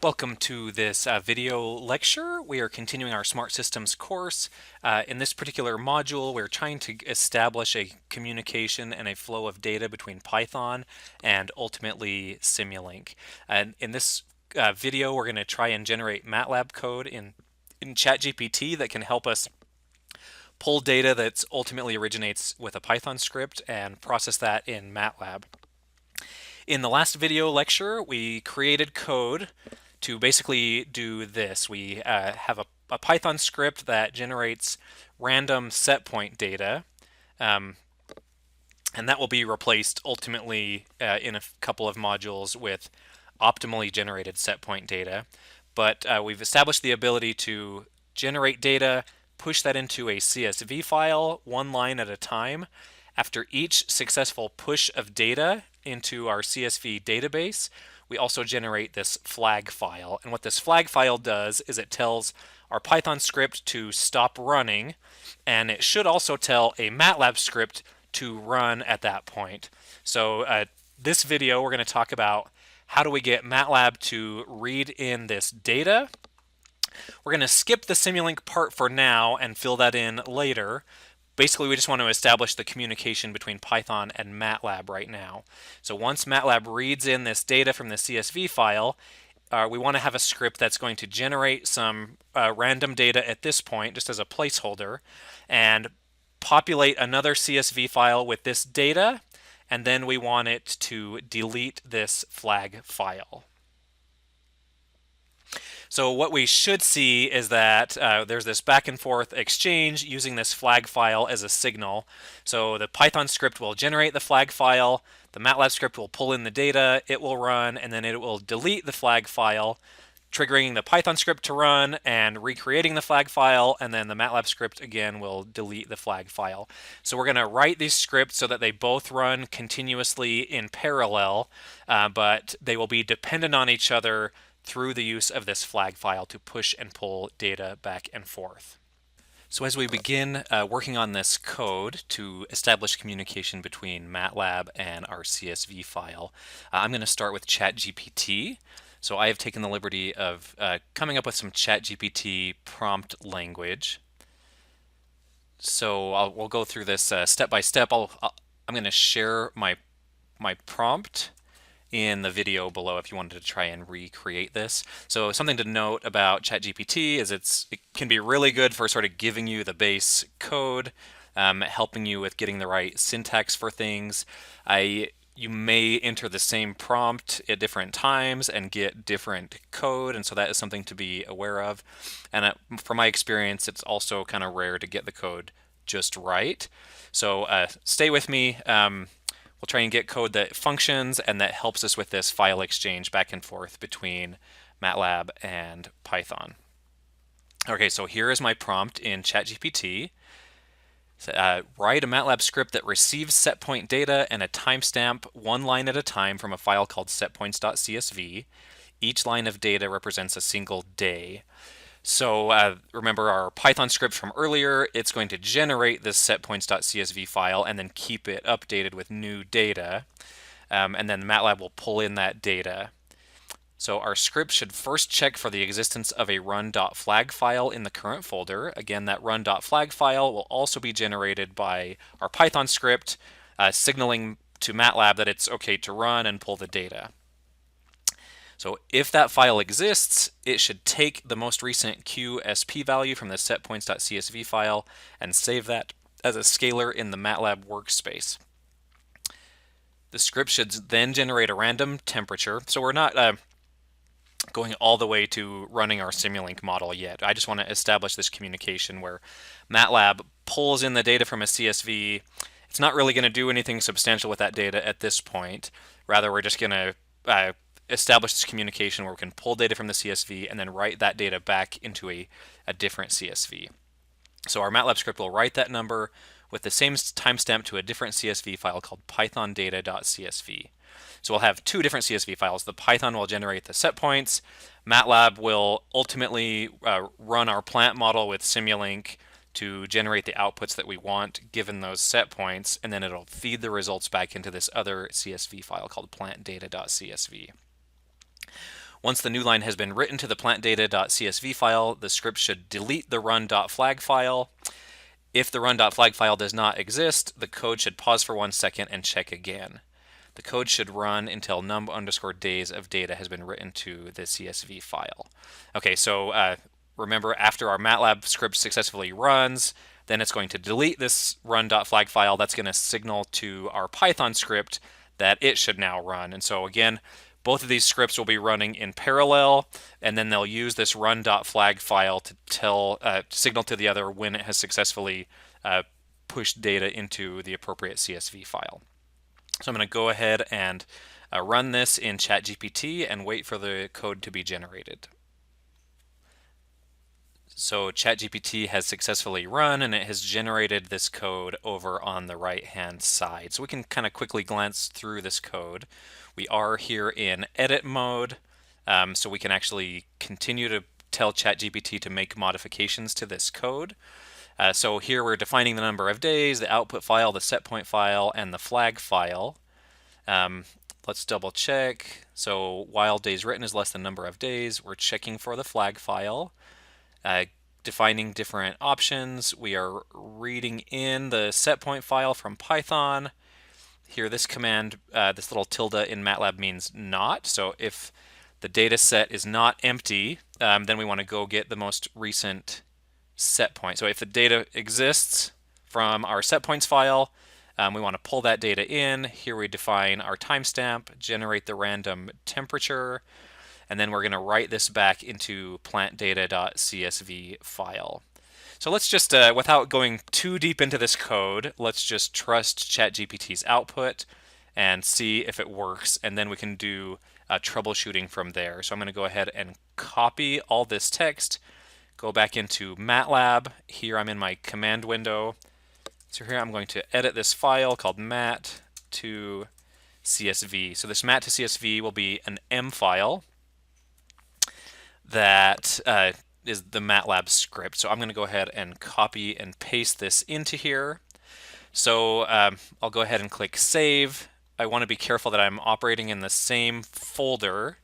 Welcome to this video lecture. We are continuing our Smart Systems course. In this particular module, we're trying to establish a communication and a flow of data between Python and ultimately Simulink. And in this video, we're going to try and generate MATLAB code in ChatGPT that can help us pull data that ultimately originates with a Python script and process that in MATLAB. In the last video lecture, we created code to basically do this. We have a Python script that generates random set point data, and that will be replaced ultimately in a couple of modules with optimally generated set point data. But we've established the ability to generate data, push that into a CSV file, one line at a time. After each successful push of data into our CSV database, we also generate this flag file. And what this flag file does is it tells our Python script to stop running, and it should also tell a MATLAB script to run at that point. So this video, we're going to talk about how do we get MATLAB to read in this data. We're going to skip the Simulink part for now and fill that in later. Basically, we just want to establish the communication between Python and MATLAB right now. So once MATLAB reads in this data from the CSV file, we want to have a script that's going to generate some random data at this point, just as a placeholder, and populate another CSV file with this data, and then we want it to delete this flag file. So what we should see is that there's this back and forth exchange using this flag file as a signal. So the Python script will generate the flag file, the MATLAB script will pull in the data, it will run, and then it will delete the flag file, triggering the Python script to run and recreating the flag file, and then the MATLAB script again will delete the flag file. So we're going to write these scripts so that they both run continuously in parallel, but they will be dependent on each other through the use of this flag file to push and pull data back and forth. So as we begin working on this code to establish communication between MATLAB and our CSV file, I'm going to start with ChatGPT. So I have taken the liberty of coming up with some ChatGPT prompt language. So we'll go through this step by step. I'm going to share my prompt in the video below if you wanted to try and recreate this. So something to note about ChatGPT is it can be really good for sort of giving you the base code, helping you with getting the right syntax for things. You may enter the same prompt at different times and get different code, and so that is something to be aware of. And from my experience, it's also kind of rare to get the code just right. So stay with me. We'll try and get code that functions and that helps us with this file exchange back and forth between MATLAB and Python. Okay, so here is my prompt in ChatGPT. Write a MATLAB script that receives set point data and a timestamp one line at a time from a file called SetPoints.csv. Each line of data represents a single day. So remember our Python script from earlier, it's going to generate this setpoints.csv file and then keep it updated with new data. And then MATLAB will pull in that data. So our script should first check for the existence of a run.flag file in the current folder. Again, that run.flag file will also be generated by our Python script, signaling to MATLAB that it's okay to run and pull the data. So if that file exists, it should take the most recent QSP value from the setpoints.csv file and save that as a scalar in the MATLAB workspace. The script should then generate a random temperature. So we're not going all the way to running our Simulink model yet. I just want to establish this communication where MATLAB pulls in the data from a CSV. It's not really going to do anything substantial with that data at this point. Rather, we're just going to establish this communication where we can pull data from the CSV and then write that data back into a different CSV. So our MATLAB script will write that number with the same timestamp to a different CSV file called PlantData.csv. So we'll have two different CSV files. The Python will generate the set points. MATLAB will ultimately run our plant model with Simulink to generate the outputs that we want given those set points, and then it'll feed the results back into this other CSV file called PlantData.csv. Once the new line has been written to the PlantData.csv file, the script should delete the run.flag file. If the run.flag file does not exist, the code should pause for 1 second and check again. The code should run until num_days of data has been written to the CSV file. Okay, so remember, after our MATLAB script successfully runs, then it's going to delete this run.flag file. That's going to signal to our Python script that it should now run. And so again, both of these scripts will be running in parallel, and then they'll use this run.flag file to signal to the other when it has successfully pushed data into the appropriate CSV file. So I'm going to go ahead and run this in ChatGPT and wait for the code to be generated. So ChatGPT has successfully run and it has generated this code over on the right hand side. So we can kind of quickly glance through this code. We are here in edit mode, so we can actually continue to tell ChatGPT to make modifications to this code. So here we're defining the number of days, the output file, the set point file, and the flag file. Let's double check. So while days written is less than number of days, we're checking for the flag file. Defining different options. We are reading in the set point file from Python. Here, this command, this little tilde in MATLAB means not. So if the data set is not empty, then we want to go get the most recent set point. So if the data exists from our set points file, we want to pull that data in. Here we define our timestamp, generate the random temperature, and then we're going to write this back into PlantData.csv file. So let's just, without going too deep into this code, let's just trust ChatGPT's output and see if it works, and then we can do troubleshooting from there. So I'm going to go ahead and copy all this text, go back into MATLAB. Here I'm in my command window. So here I'm going to edit this file called mat to CSV. So this mat to CSV will be an M file that is the MATLAB script. So I'm going to go ahead and copy and paste this into here. So I'll go ahead and click save. I want to be careful that I'm operating in the same folder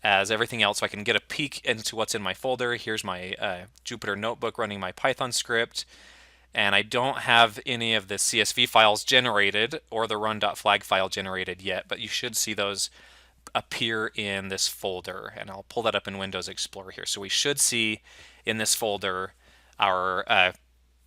as everything else so I can get a peek into what's in my folder. Here's my Jupyter notebook running my Python script. And I don't have any of the CSV files generated or the run.flag file generated yet, but you should see those appear in this folder, and I'll pull that up in Windows Explorer here. So we should see in this folder our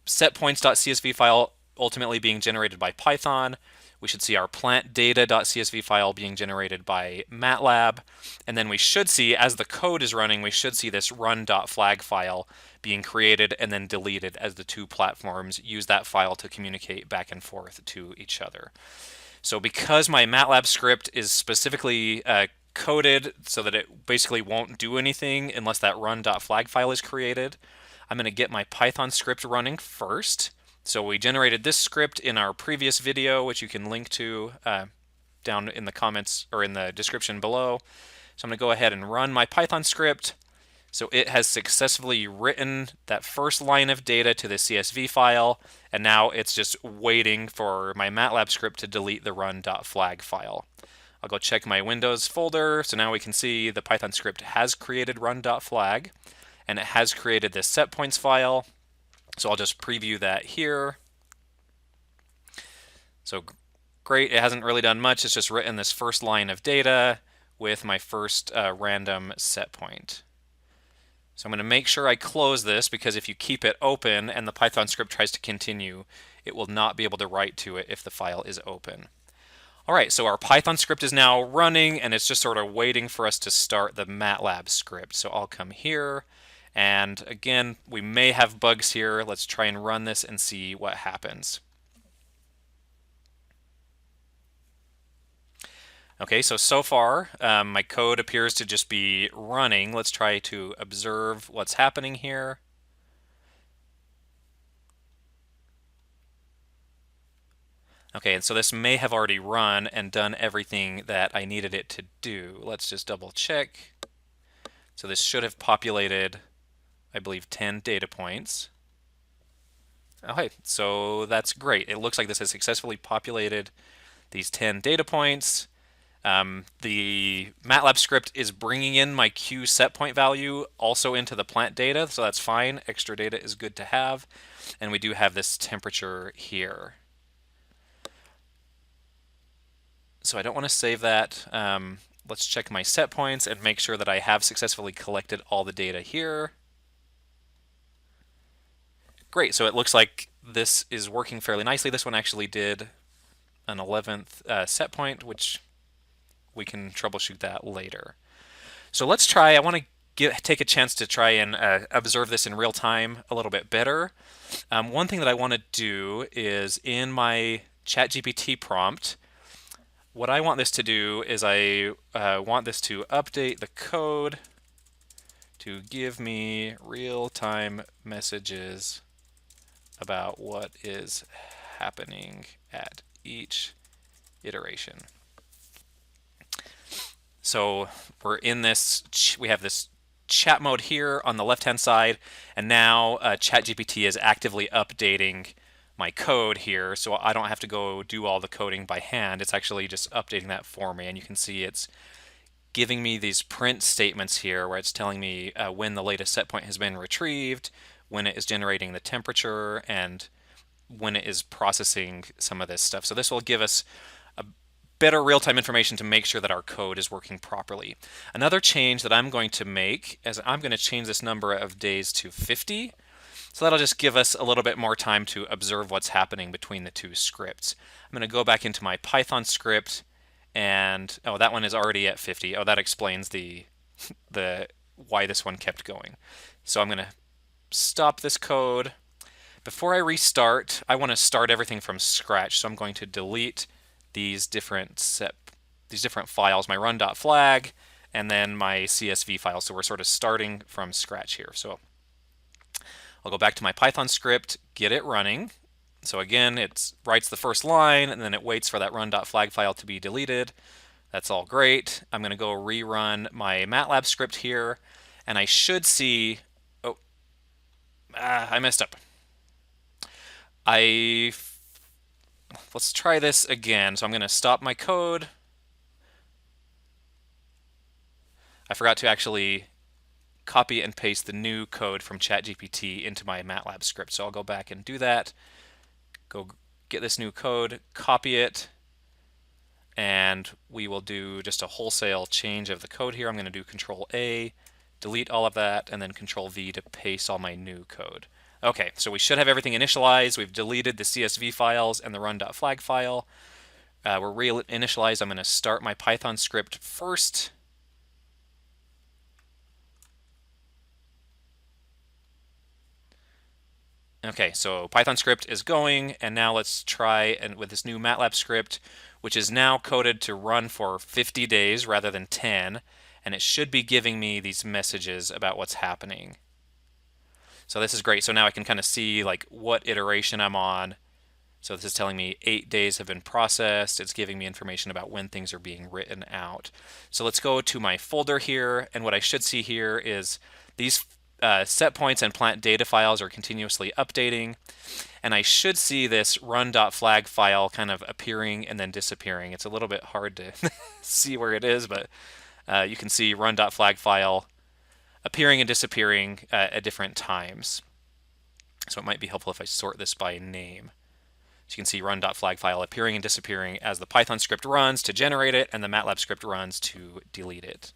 SetPoints.csv file ultimately being generated by Python. We should see our PlantData.csv file being generated by MATLAB, and then we should see, as the code is running, we should see this run.flag file being created and then deleted as the two platforms use that file to communicate back and forth to each other. So because my MATLAB script is specifically coded so that it basically won't do anything unless that run.flag file is created, I'm going to get my Python script running first. So we generated this script in our previous video, which you can link to down in the comments or in the description below. So I'm going to go ahead and run my Python script. So it has successfully written that first line of data to the CSV file, and now it's just waiting for my MATLAB script to delete the run.flag file. I'll go check my Windows folder. So now we can see the Python script has created run.flag, and it has created this setpoints file. So I'll just preview that here. So great, it hasn't really done much. It's just written this first line of data with my first random set point. So I'm going to make sure I close this, because if you keep it open and the Python script tries to continue, it will not be able to write to it if the file is open. All right, so our Python script is now running, and it's just sort of waiting for us to start the MATLAB script. So I'll come here, and again, we may have bugs here. Let's try and run this and see what happens. Okay, so far, my code appears to just be running. Let's try to observe what's happening here. Okay, and so this may have already run and done everything that I needed it to do. Let's just double check. So this should have populated, I believe, 10 data points. Okay, so that's great. It looks like this has successfully populated these 10 data points. The MATLAB script is bringing in my Q set point value also into the plant data, so that's fine. Extra data is good to have. And we do have this temperature here. So I don't want to save that. Let's check my set points and make sure that I have successfully collected all the data here. Great, so it looks like this is working fairly nicely. This one actually did an 11th set point, which we can troubleshoot that later. So let's try, I want to take a chance to try and observe this in real time a little bit better. One thing that I want to do is in my ChatGPT prompt, what I want this to do is I want this to update the code to give me real-time messages about what is happening at each iteration. So we're in this, we have this chat mode here on the left-hand side, and now ChatGPT is actively updating my code here, so I don't have to go do all the coding by hand. It's actually just updating that for me, and you can see it's giving me these print statements here where it's telling me when the latest set point has been retrieved, when it is generating the temperature, and when it is processing some of this stuff. So this will give us a better real-time information to make sure that our code is working properly. Another change that I'm going to make is I'm going to change this number of days to 50. So that'll just give us a little bit more time to observe what's happening between the two scripts. I'm going to go back into my Python script, and oh, that one is already at 50. Oh, that explains the why this one kept going. So I'm going to stop this code. Before I restart, I want to start everything from scratch. So I'm going to delete these different files, my run.flag, and then my CSV file. So we're sort of starting from scratch here. So I'll go back to my Python script, get it running. So again, it writes the first line, and then it waits for that run.flag file to be deleted. That's all great. I'm going to go rerun my MATLAB script here, and I should see, I messed up. Let's try this again. So I'm going to stop my code. I forgot to actually copy and paste the new code from ChatGPT into my MATLAB script. So I'll go back and do that. Go get this new code, copy it, and we will do just a wholesale change of the code here. I'm going to do Control A, delete all of that, and then Control V to paste all my new code. Okay, so we should have everything initialized. We've deleted the CSV files and the run.flag file. We're re-initialized. I'm going to start my Python script first. Okay, so Python script is going, and now let's try and with this new MATLAB script, which is now coded to run for 50 days rather than 10, and it should be giving me these messages about what's happening. So this is great. So now I can kind of see like what iteration I'm on. So this is telling me 8 days have been processed. It's giving me information about when things are being written out. So let's go to my folder here, and what I should see here is these set points and plant data files are continuously updating, and I should see this run.flag file kind of appearing and then disappearing. It's a little bit hard to see where it is, but you can see run.flag file appearing and disappearing at different times. So it might be helpful if I sort this by name. So you can see run.flag file appearing and disappearing as the Python script runs to generate it and the MATLAB script runs to delete it.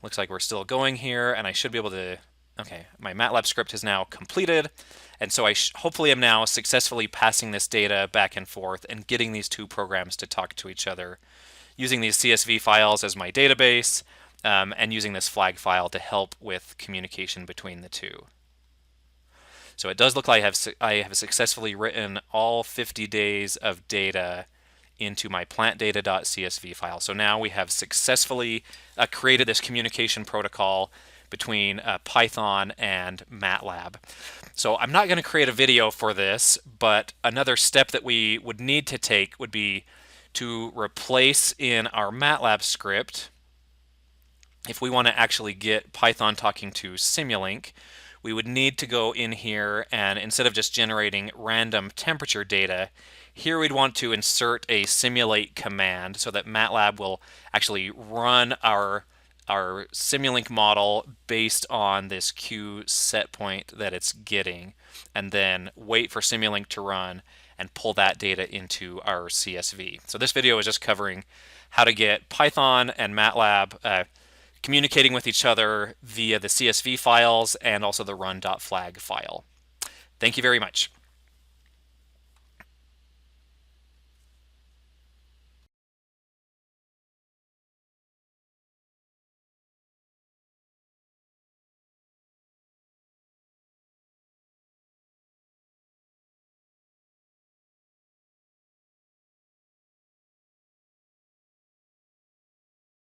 Looks like we're still going here, and I should be able to, okay, my MATLAB script is now completed, and so I hopefully am now successfully passing this data back and forth and getting these two programs to talk to each other, using these CSV files as my database, and using this flag file to help with communication between the two. So it does look like I have successfully written all 50 days of data into my PlantData.csv file. So now we have successfully created this communication protocol between Python and MATLAB. So I'm not going to create a video for this, but another step that we would need to take would be to replace in our MATLAB script, if we want to actually get Python talking to Simulink, we would need to go in here and instead of just generating random temperature data, here we'd want to insert a simulate command so that MATLAB will actually run our Simulink model based on this Q set point that it's getting, and then wait for Simulink to run and pull that data into our CSV. So this video is just covering how to get Python and MATLAB communicating with each other via the CSV files and also the run.flag file. Thank you very much.